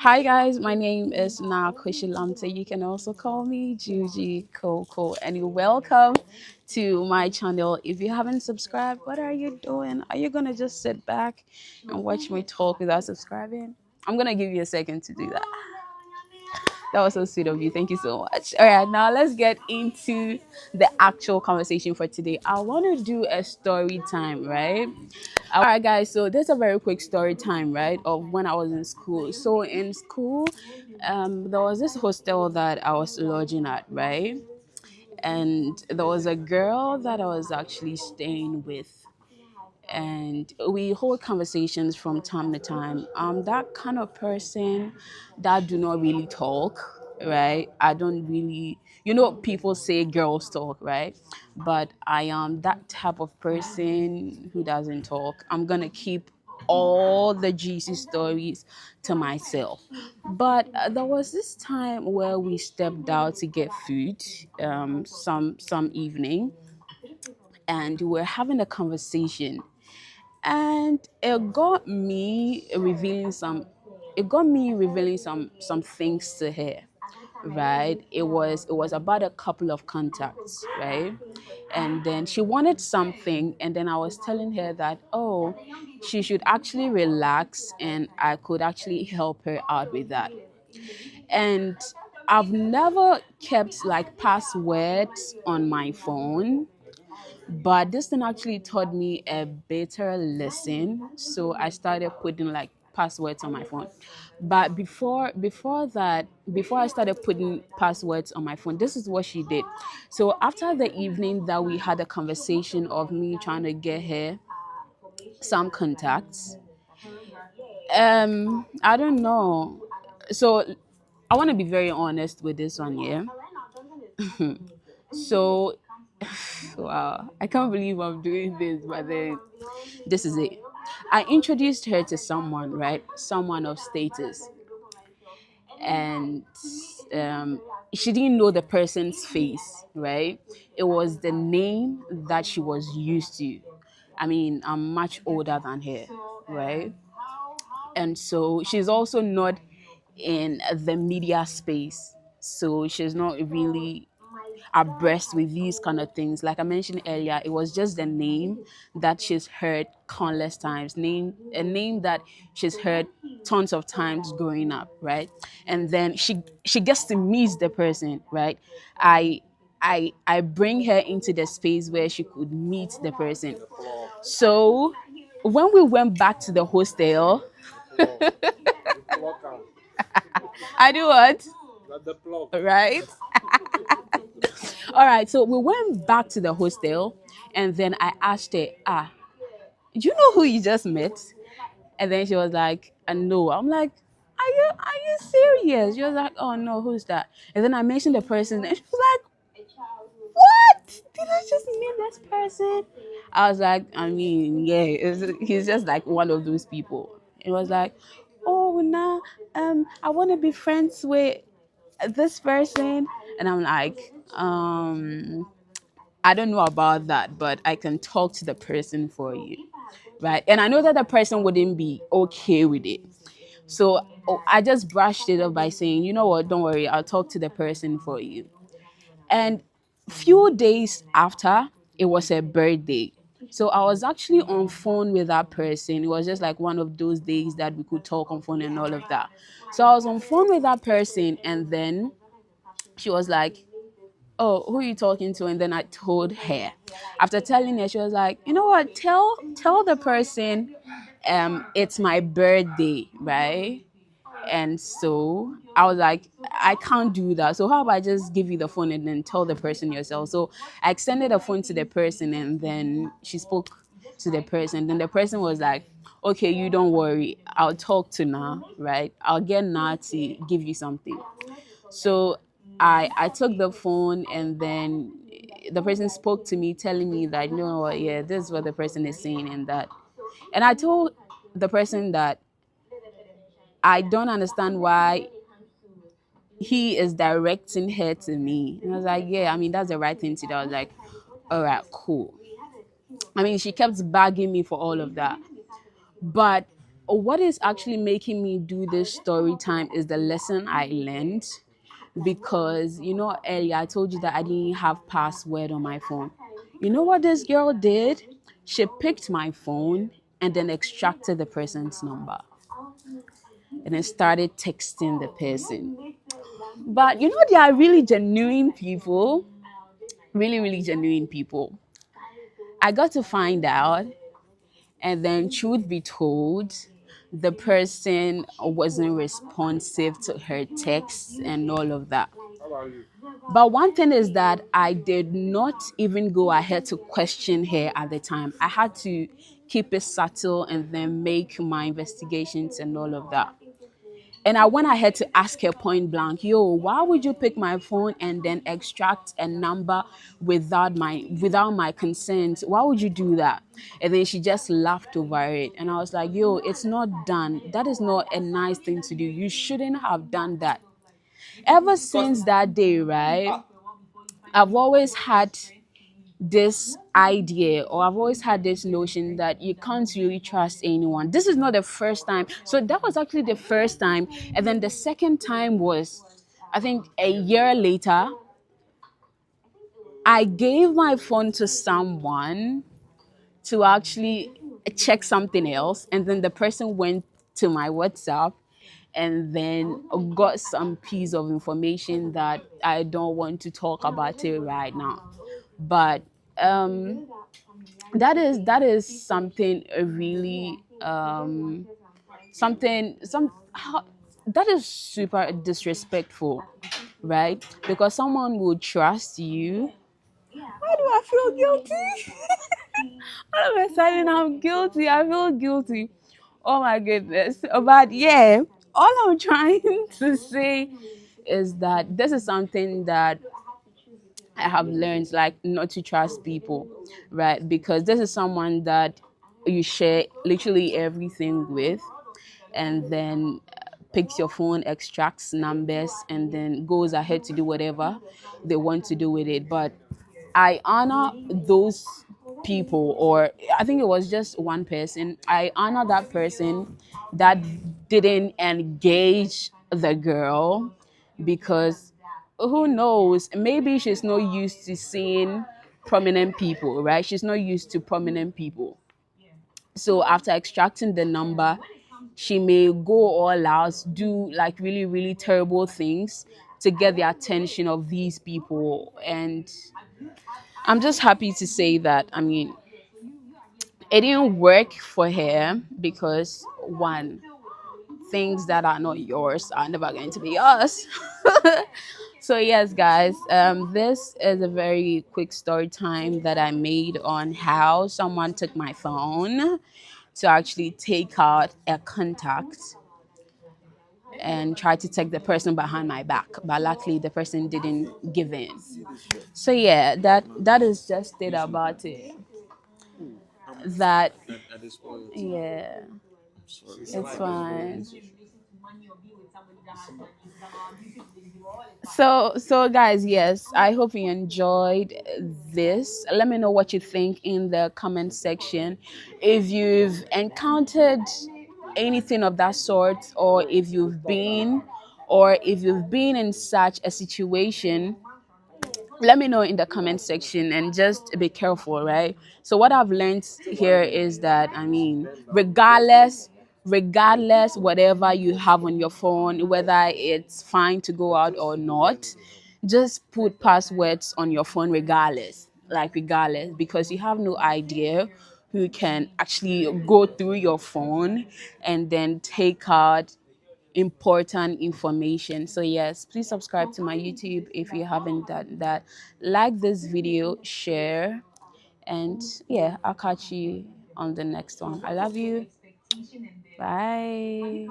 Hi guys, my name is Naa Koshie Lamptey. You can also call me Juji Coco, and you're welcome to my channel. If you haven't subscribed, what are you doing? Are you gonna just sit back and watch me talk without subscribing? I'm gonna give you a second to do that. That was so sweet of you. Thank you so much. All right, now let's get into the actual conversation for today. I want to do a story time, right? All right, guys. So there's a very quick story time, right, of when I was in school. So in school, there was this hostel that I was lodging at, right? And there was a girl that I was actually staying with, and we hold conversations from time to time. I'm that kind of person that do not really talk, right? I don't really, people say girls talk, right? But I am that type of person who doesn't talk. I'm gonna keep all the juicy stories to myself. But there was this time where we stepped out to get food, some evening, and we were having a conversation, and it got me revealing some things to her, right? It was about a couple of contacts, right? And then she wanted something, and then I was telling her that, oh, she should actually relax and I could actually help her out with that. And I've never kept like passwords on my phone, but this thing actually taught me a better lesson. So I started putting like passwords on my phone. But before I started putting passwords on my phone, this is what she did. So after the evening that we had a conversation of me trying to get her some contacts, I don't know. So I want to be very honest with this one, yeah. So wow, I can't believe I'm doing this, but then this is it. I introduced her to someone, right? Someone of status. And um, she didn't know the person's face, right? It was the name that she was used to. I mean, I'm much older than her, right? And so she's also not in the media space. So she's not really abreast with these kind of things. Like I mentioned earlier, it was just the name that she's heard countless times, a name that she's heard tons of times growing up, right? And then she gets to meet the person, right? I I bring her into the space where she could meet the person. So when we went back to the hostel, I do what? Right? All right, so we went back to the hostel, and then I asked her, do you know who you just met? And then she was like, no. I'm like, are you serious? She was like, oh no, who's that? And then I mentioned the person, and she was like, what? Did I just meet this person? I was like, I mean, yeah, he's just like one of those people. It was like, oh, now, I want to be friends with this person, and I'm like, I don't know about that, but I can talk to the person for you, right? And I know that the person wouldn't be okay with it. So I just brushed it off by saying, you know what, don't worry, I'll talk to the person for you. And few days after, it was her birthday. So I was actually on phone with that person. It was just like one of those days that we could talk on phone and all of that. So I was on phone with that person, and then she was like, oh, who are you talking to? And then I told her. After telling her, she was like, you know what, tell the person it's my birthday, right? And so I was like, I can't do that. So how about I just give you the phone and then tell the person yourself? So I extended the phone to the person, and then she spoke to the person. Then the person was like, okay, you don't worry. I'll talk to Na, right? I'll get Na to give you something. So I took the phone, and then the person spoke to me telling me that, you know what, yeah, this is what the person is saying and that. And I told the person that I don't understand why he is directing her to me. And I was like, yeah, I mean, that's the right thing to do. I was like, all right, cool. I mean, she kept bugging me for all of that. But what is actually making me do this story time is the lesson I learned, because earlier I told you that I didn't have password on my phone. You know what this girl did? She picked my phone and then extracted the person's number and then started texting the person. But they are really genuine people, really, really genuine people. I got to find out, and then, truth be told, the person wasn't responsive to her texts and all of that. But one thing is that I did not even go ahead to question her at the time. I had to keep it subtle and then make my investigations and all of that. And I went ahead to ask her point blank, yo, why would you pick my phone and then extract a number without my consent? Why would you do that? And then she just laughed over it. And I was like, yo, it's not done. That is not a nice thing to do. You shouldn't have done that. Ever since that day, right? I've always had this idea, or I've always had this notion that you can't really trust anyone. This is not the first time. So that was actually the first time. And then the second time was, I think, a year later. I gave my phone to someone to actually check something else. And then the person went to my WhatsApp and then got some piece of information that I don't want to talk about it right now. But that is something really something some how, that is super disrespectful, right? Because someone will trust you. Why do I feel guilty? All of a sudden I'm guilty. I feel guilty. Oh my goodness. But yeah, all I'm trying to say is that this is something that I have learned, like, not to trust people, right? Because this is someone that you share literally everything with, and then picks your phone, extracts numbers, and then goes ahead to do whatever they want to do with it. But I honor those people, or I think it was just one person. I honor that person that didn't engage the girl, because who knows, maybe she's not used to seeing prominent people, right? She's not used to prominent people. So after extracting the number, she may go all out, do like really, really terrible things to get the attention of these people. And I'm just happy to say that, I mean, it didn't work for her, because one, things that are not yours are never going to be yours. So yes, guys, this is a very quick story time that I made on how someone took my phone to actually take out a contact and try to take the person behind my back, but luckily the person didn't give in. So yeah, that is just it about it. That, yeah, it's fine. So guys, yes, I hope you enjoyed this. Let me know what you think in the comment section. If you've encountered anything of that sort, or if you've been in such a situation, let me know in the comment section, and just be careful, right? So what I've learned here is that, I mean, regardless whatever you have on your phone, whether it's fine to go out or not, just put passwords on your phone regardless, like regardless, because you have no idea who can actually go through your phone and then take out important information. So yes, please subscribe to my YouTube if you haven't done that. Like this video, share, and yeah, I'll catch you on the next one. I love you. Bye.